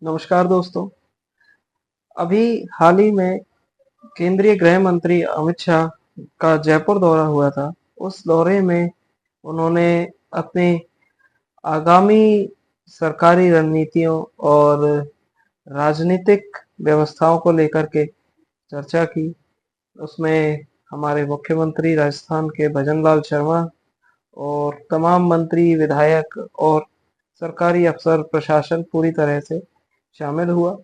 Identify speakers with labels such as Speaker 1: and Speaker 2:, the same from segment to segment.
Speaker 1: नमस्कार दोस्तों। अभी हाल ही में केंद्रीय गृह मंत्री अमित शाह का जयपुर दौरा हुआ था। उस दौरे में उन्होंने अपनी आगामी सरकारी रणनीतियों और राजनीतिक व्यवस्थाओं को लेकर के चर्चा की। उसमें हमारे मुख्यमंत्री राजस्थान के भजनलाल शर्मा और तमाम मंत्री, विधायक और सरकारी अफसर प्रशासन पूरी तरह से शामिल हुआ।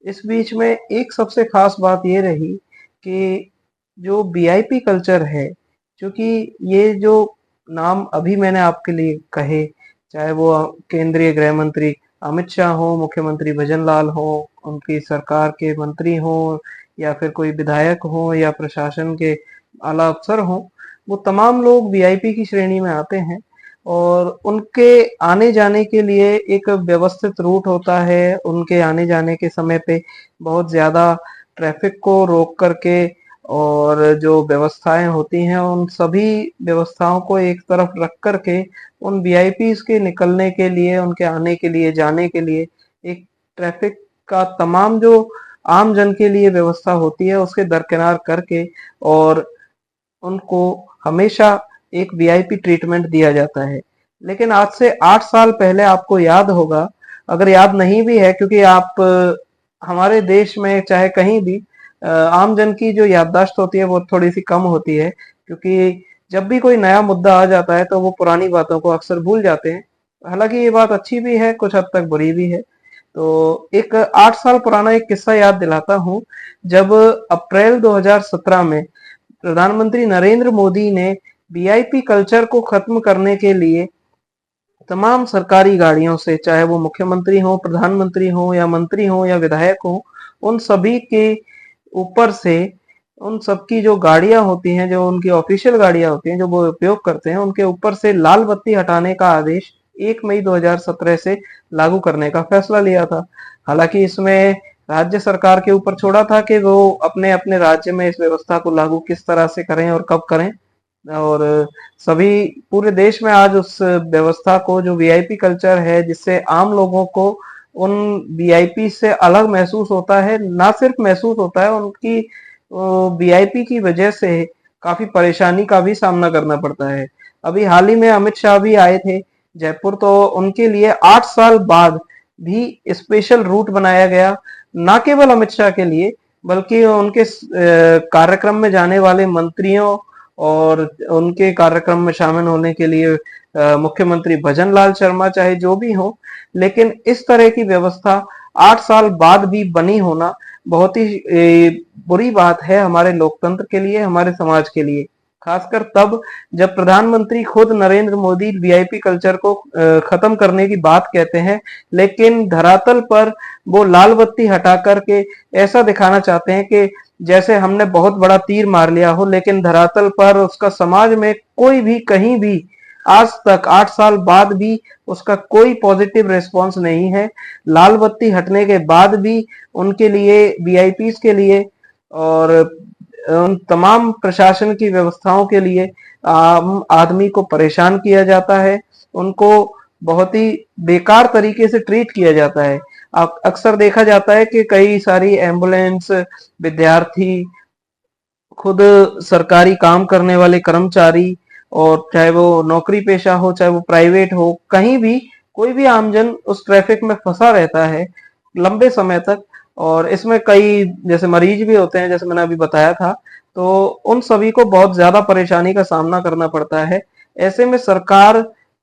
Speaker 1: इस बीच में एक सबसे खास बात ये रही कि जो वीआईपी कल्चर है, क्योंकि ये जो नाम अभी मैंने आपके लिए कहे, चाहे वो केंद्रीय गृह मंत्री अमित शाह हो, मुख्यमंत्री भजनलाल हो, उनकी सरकार के मंत्री हो, या फिर कोई विधायक हो, या प्रशासन के आला अफसर हो, वो तमाम लोग वीआईपी की श्रेणी में आते हैं। और उनके आने जाने के लिए एक व्यवस्थित रूट होता है। उनके आने जाने के समय पे बहुत ज़्यादा ट्रैफिक को रोक करके और जो व्यवस्थाएं होती हैं उन सभी व्यवस्थाओं को एक तरफ रख करके उन वीआईपीज के निकलने के लिए, उनके आने के लिए, जाने के लिए एक ट्रैफिक का तमाम जो आम जन के लिए व्यवस्था होती है उसके दरकिनार करके और उनको हमेशा एक वीआईपी ट्रीटमेंट दिया जाता है। लेकिन आज से 8 साल पहले आपको याद होगा, अगर याद नहीं भी है, क्योंकि आप हमारे देश में चाहे कहीं भी आम जन की जो याददाश्त होती है वो थोड़ी सी कम होती है, क्योंकि जब भी कोई नया मुद्दा आ जाता है तो वो पुरानी बातों को अक्सर भूल जाते हैं। हालांकि ये बात अच्छी भी है, कुछ हद तक बुरी भी है। तो एक 8 साल पुराना एक किस्सा याद दिलाता हूँ। जब अप्रैल 2017 में प्रधानमंत्री नरेंद्र मोदी ने वीआईपी कल्चर को खत्म करने के लिए तमाम सरकारी गाड़ियों से, चाहे वो मुख्यमंत्री हो, प्रधानमंत्री हो, या मंत्री हो, या विधायक हो, उन सभी के ऊपर से, उन सबकी जो गाड़ियां होती हैं, जो उनकी ऑफिशियल गाड़ियां होती हैं जो वो उपयोग करते हैं, उनके ऊपर से लाल बत्ती हटाने का आदेश 1 मई 2017 से लागू करने का फैसला लिया था। हालांकि इसमें राज्य सरकार के ऊपर छोड़ा था कि वो अपने अपने राज्य में इस व्यवस्था को लागू किस तरह से करें और कब करें। और सभी पूरे देश में आज उस व्यवस्था को, जो वीआईपी कल्चर है, जिससे आम लोगों को उन वीआईपी से अलग महसूस होता है, ना सिर्फ महसूस होता है, उनकी वीआईपी की वजह से काफी परेशानी का भी सामना करना पड़ता है। अभी हाल ही में अमित शाह भी आए थे जयपुर, तो उनके लिए 8 साल बाद भी स्पेशल रूट बनाया गया, ना केवल अमित शाह के लिए बल्कि उनके कार्यक्रम में जाने वाले मंत्रियों और उनके कार्यक्रम में शामिल होने के लिए मुख्यमंत्री भजनलाल शर्मा, चाहे जो भी हो। लेकिन इस तरह की व्यवस्था 8 साल बाद भी बनी होना बहुत ही बुरी बात है हमारे लोकतंत्र के लिए, हमारे समाज के लिए। खासकर तब जब प्रधानमंत्री खुद नरेंद्र मोदी वीआईपी कल्चर को खत्म करने की बात कहते हैं, लेकिन धरातल पर वो लाल बत्ती हटा करके ऐसा दिखाना चाहते हैं कि जैसे हमने बहुत बड़ा तीर मार लिया हो, लेकिन धरातल पर उसका समाज में कोई भी कहीं भी आज तक 8 साल बाद भी उसका कोई पॉजिटिव रिस्पांस नहीं है। लाल बत्ती हटने के बाद भी उनके लिए, वीआईपीज के लिए और उन तमाम प्रशासन की व्यवस्थाओं के लिए आम आदमी को परेशान किया जाता है। उनको बहुत ही बेकार तरीके से ट्रीट किया जाता है। अक्सर देखा जाता है कि कई सारी एम्बुलेंस, विद्यार्थी, खुद सरकारी काम करने वाले कर्मचारी, और चाहे वो नौकरी पेशा हो, चाहे वो प्राइवेट हो, कहीं भी कोई भी आमजन उस ट्रैफिक में फंसा रहता है लंबे समय तक। और इसमें कई जैसे मरीज भी होते हैं, जैसे मैंने अभी बताया था। तो उन सभी को बहुत ज्यादा परेशानी का सामना करना पड़ता है। ऐसे में सरकार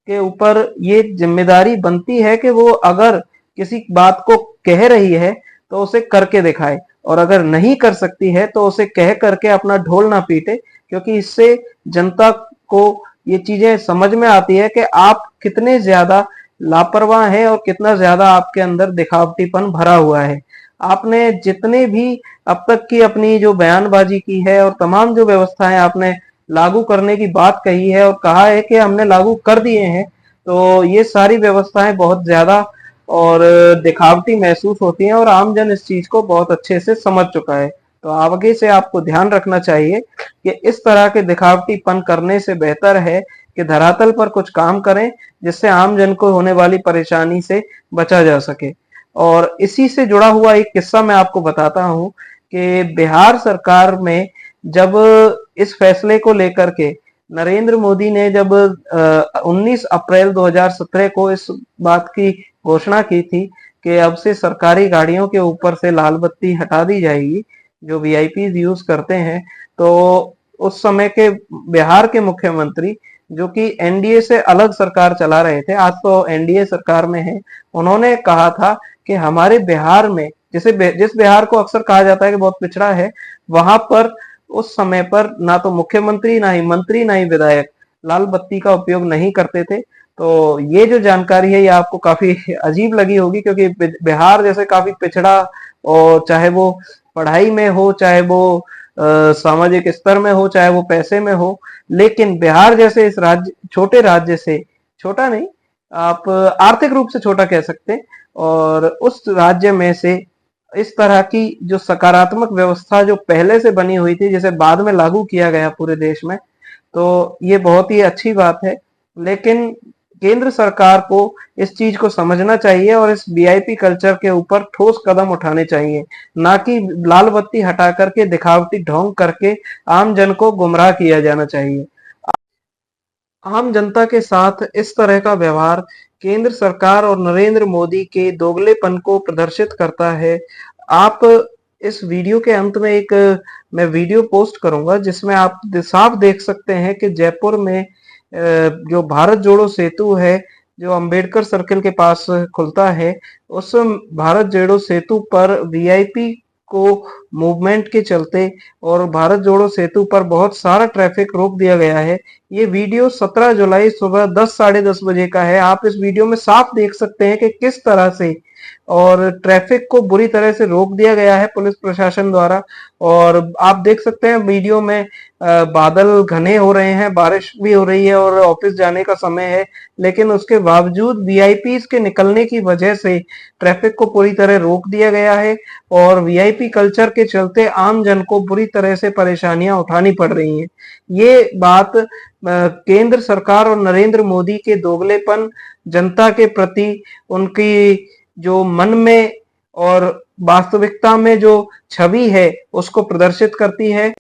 Speaker 1: के ऊपर ये जिम्मेदारी बनती है कि वो अगर किसी बात को कह रही है तो उसे करके दिखाए, और अगर नहीं कर सकती है तो उसे कह करके अपना ढोल ना पीटे, क्योंकि इससे जनता को ये चीजें समझ में आती है कि आप कितने ज्यादा लापरवाह हैं और कितना ज्यादा आपके अंदर दिखावटीपन भरा हुआ है। आपने जितने भी अब तक की अपनी जो बयानबाजी की है और तमाम जो व्यवस्थाएं आपने लागू करने की बात कही है और कहा है कि हमने लागू कर दिए हैं, तो ये सारी व्यवस्थाएं बहुत ज्यादा और दिखावटी महसूस होती हैं, और आमजन इस चीज को बहुत अच्छे से समझ चुका है। तो आगे से आपको ध्यान रखना चाहिए कि इस तरह के दिखावटीपन करने से बेहतर है कि धरातल पर कुछ काम करें, जिससे आम जन को होने वाली परेशानी से बचा जा सके। और इसी से जुड़ा हुआ एक किस्सा मैं आपको बताता हूँ कि बिहार सरकार में जब इस फैसले को लेकर के नरेंद्र मोदी ने जब 19 अप्रैल 2017 को इस बात की घोषणा की थी कि अब से सरकारी गाड़ियों के ऊपर से लाल बत्ती हटा दी जाएगी जो वीआईपी यूज करते हैं, तो उस समय के बिहार के मुख्यमंत्री जो कि एनडीए से अलग सरकार चला रहे थे, आज तो एनडीए सरकार में है, उन्होंने कहा था कि हमारे बिहार में जिस बिहार को अक्सर कहा जाता है कि बहुत पिछड़ा है, वहां पर उस समय पर ना तो मुख्यमंत्री ना ही मंत्री ना ही विधायक लाल बत्ती का उपयोग नहीं करते थे। तो ये जो जानकारी है ये आपको काफी अजीब लगी होगी, क्योंकि बिहार जैसे काफी पिछड़ा, और चाहे वो पढ़ाई में हो, चाहे वो सामाजिक स्तर में हो, चाहे वो पैसे में हो, लेकिन बिहार जैसे इस राज्य, छोटे राज्य से, छोटा नहीं, आप आर्थिक रूप से छोटा कह सकते हैं, और उस राज्य में से इस तरह की जो सकारात्मक व्यवस्था जो पहले से बनी हुई थी, जिसे बाद में लागू किया गया पूरे देश में, तो ये बहुत ही अच्छी बात है। लेकिन केंद्र सरकार को इस चीज को समझना चाहिए और इस वीआईपी कल्चर के ऊपर ठोस कदम उठाने चाहिए, ना कि लाल बत्ती हटा करके दिखावटी ढोंग करके आम जन को गुमराह किया जाना चाहिए। आम जनता के साथ इस तरह का व्यवहार केंद्र सरकार और नरेंद्र मोदी के दोगलेपन को प्रदर्शित करता है। आप इस वीडियो के अंत में एक मैं वीडियो पोस्ट करूंगा जिसमें आप साफ देख सकते हैं कि जयपुर में जो भारत जोड़ो सेतु है, जो अंबेडकर सर्किल के पास खुलता है, उस भारत जोड़ो सेतु पर वीआईपी को मूवमेंट के चलते और भारत जोड़ो सेतु पर बहुत सारा ट्रैफिक रोक दिया गया है। ये वीडियो 17 जुलाई सुबह 10 साढ़े 10 बजे का है। आप इस वीडियो में साफ देख सकते हैं कि किस तरह से और ट्रैफिक को बुरी तरह से रोक दिया गया है पुलिस प्रशासन द्वारा। और आप देख सकते हैं वीडियो में बादल घने हो रहे हैं, बारिश भी हो रही है और ऑफिस जाने का समय है, लेकिन उसके बावजूद वीआईपीज के निकलने की वजह से ट्रैफिक को पूरी तरह रोक दिया गया है और वीआईपी कल्चर के चलते आम जन को बुरी तरह से परेशानियां उठानी पड़ रही हैं। ये बात केंद्र सरकार और नरेंद्र मोदी के दोगलेपन, जनता के प्रति उनकी जो मन में और वास्तविकता में जो छवि है उसको प्रदर्शित करती है।